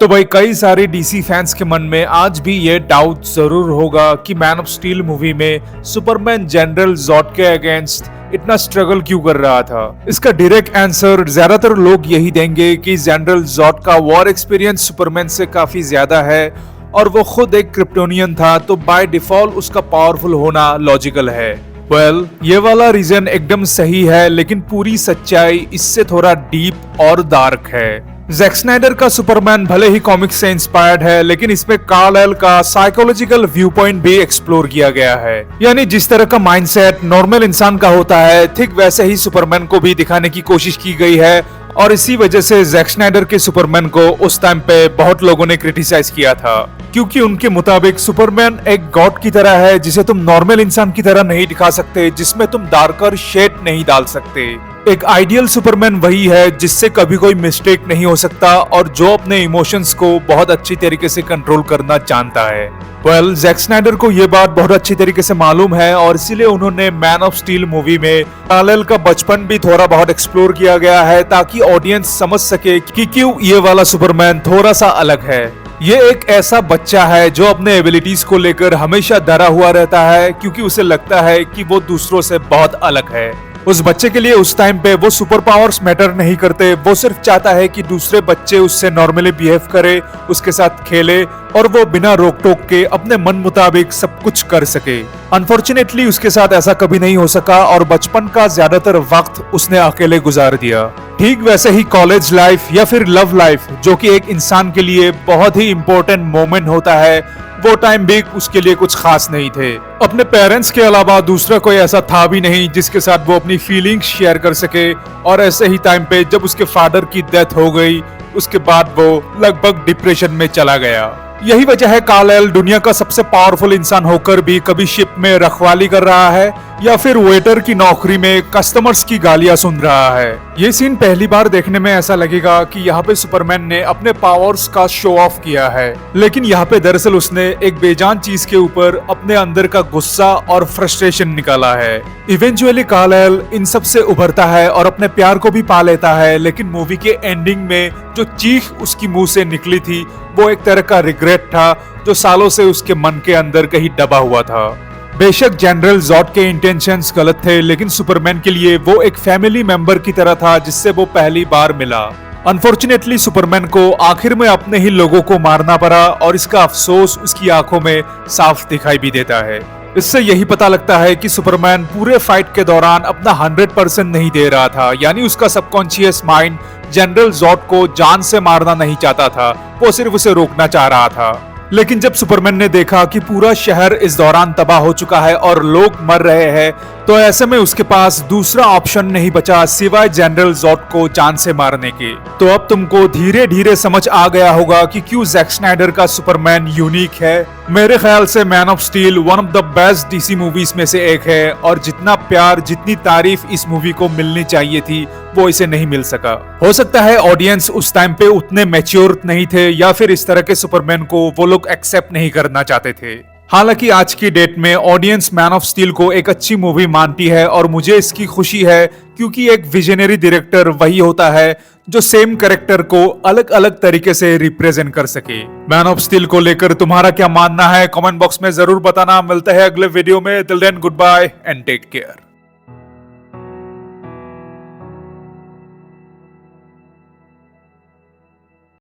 तो भाई कई सारे डीसी फैंस के मन में आज भी ये डाउट जरूर होगा कि मैन ऑफ स्टील मूवी में सुपरमैन जनरल जॉड के अगेंस्ट इतना स्ट्रगल क्यों कर रहा था। इसका डायरेक्ट आंसर ज्यादातर लोग यही देंगे कि जनरल जॉड का वॉर एक्सपीरियंस सुपरमैन से काफी ज्यादा है और वो खुद एक क्रिप्टोनियन था, तो बाय डिफॉल्ट उसका पावरफुल होना लॉजिकल है। ये वाला रीजन एकदम सही है, लेकिन पूरी सच्चाई इससे थोड़ा डीप और डार्क है। जैक स्नाइडर का सुपरमैन भले ही कॉमिक्स से इंस्पायर्ड है, लेकिन इसमें कार्ल का साइकोलॉजिकल व्यू पॉइंट भी एक्सप्लोर किया गया है। यानी जिस तरह का माइंडसेट नॉर्मल इंसान का होता है, ठीक वैसे ही सुपरमैन को भी दिखाने की कोशिश की गई है। और इसी वजह से जैक स्नाइडर के सुपरमैन को उस टाइम पे बहुत लोगों ने क्रिटिसाइज किया था, क्योंकि उनके मुताबिक सुपरमैन एक गॉड की तरह है जिसे तुम नॉर्मल इंसान की तरह नहीं दिखा सकते, जिसमें तुम डार्कर शेड नहीं डाल सकते। एक आइडियल सुपरमैन वही है जिससे कभी कोई मिस्टेक नहीं हो सकता और जो अपने इमोशंस को बहुत अच्छी तरीके से कंट्रोल करना जानता है। जैक स्नाइडर को ये बात बहुत अच्छी तरीके से मालूम है और इसीलिए उन्होंने मैन ऑफ स्टील मूवी में कार्ल का बचपन भी थोड़ा बहुत एक्सप्लोर किया गया है, ताकि ऑडियंस समझ सके कि क्यों ये वाला सुपरमैन थोड़ा सा अलग है। ये एक ऐसा बच्चा है जो अपने एबिलिटीज को लेकर हमेशा डरा हुआ रहता है, क्योंकि उसे लगता है कि वो दूसरों से बहुत अलग है। उस बच्चे के लिए उस टाइम पे वो सुपर पावर्स मैटर नहीं करते, वो सिर्फ चाहता है कि दूसरे बच्चे उससे नॉर्मली बिहेव करे, उसके साथ खेले और वो बिना रोक टोक के अपने मन मुताबिक सब कुछ कर सके। अनफॉर्चुनेटली उसके साथ ऐसा कभी नहीं हो सका और बचपन का ज्यादातर वक्त उसने अकेले गुजार दिया। ठीक वैसे ही कॉलेज लाइफ या फिर लव लाइफ, जो कि एक इंसान के लिए बहुत ही इंपॉर्टेंट मोमेंट होता है, वो टाइम भी उसके लिए कुछ खास नहीं थे। अपने पेरेंट्स के अलावा दूसरा कोई ऐसा था भी नहीं जिसके साथ वो अपनी फीलिंग्स शेयर कर सके। और ऐसे ही टाइम पे जब उसके फादर की डेथ हो गई, उसके बाद वो लगभग डिप्रेशन में चला गया। यही वजह है कार्ल दुनिया का सबसे पावरफुल इंसान होकर भी कभी शिप में रखवाली कर रहा है या फिर वेटर की नौकरी में कस्टमर्स की गालियां सुन रहा है। ये सीन पहली बार देखने में ऐसा लगेगा कि यहाँ पे सुपरमैन ने अपने पावर्स का शो ऑफ किया है, लेकिन यहाँ पे दरअसल उसने एक बेजान चीज के ऊपर अपने अंदर का गुस्सा और फ्रस्ट्रेशन निकाला है। इवेंचुअली कार्ल इन सब से उभरता है और अपने प्यार को भी पा लेता है, लेकिन मूवी के एंडिंग में जो चीख उसकी मुंह से निकली थी वो एक तरह का रिग्रेट था, जो सालों से उसके मन के अंदर कहीं दबा हुआ था। बेशक जनरल जॉड के इंटेंशंस गलत थे, लेकिन सुपरमैन के लिए वो एक फैमिली मेंबर की तरह था जिससे वो पहली बार मिला। अनफॉर्चुनेटली सुपरमैन को आखिर में अपने ही लोगों को मारना पड़ा और इसका अफसोस उसकी आंखों में साफ दिखाई भी देता है। इससे यही पता लगता है कि सुपरमैन पूरे फाइट के दौरान अपना 100% नहीं दे रहा था, यानी उसका सबकॉन्शियस माइंड जनरल जॉड को जान से मारना नहीं चाहता था, वो सिर्फ उसे रोकना चाह रहा था। लेकिन जब सुपरमैन ने देखा कि पूरा शहर इस दौरान तबाह हो चुका है और लोग मर रहे हैं, तो ऐसे में उसके पास दूसरा ऑप्शन नहीं बचा सिवाय जनरल जॉड को जान से मारने के। तो अब तुमको धीरे धीरे समझ आ गया होगा कि क्यों जैक स्नाइडर का सुपरमैन यूनिक है। मेरे ख्याल से man of steel one of the best DC movies में से एक है और जितना प्यार जितनी तारीफ इस मूवी को मिलनी चाहिए थी वो इसे नहीं मिल सका। हो सकता है ऑडियंस उस टाइम पे उतने मैच्योर नहीं थे या फिर इस तरह के सुपरमैन को वो लोग एक्सेप्ट नहीं करना चाहते थे। हालांकि आज की डेट में ऑडियंस मैन ऑफ स्टील को एक अच्छी मूवी मानती है और मुझे इसकी खुशी है, क्योंकि एक विजनरी डायरेक्टर वही होता है जो सेम कैरेक्टर को अलग अलग तरीके से रिप्रेजेंट कर सके। मैन ऑफ स्टील को लेकर तुम्हारा क्या मानना है कमेंट बॉक्स में जरूर बताना। मिलते हैं अगले वीडियो में। Till then goodbye and take care.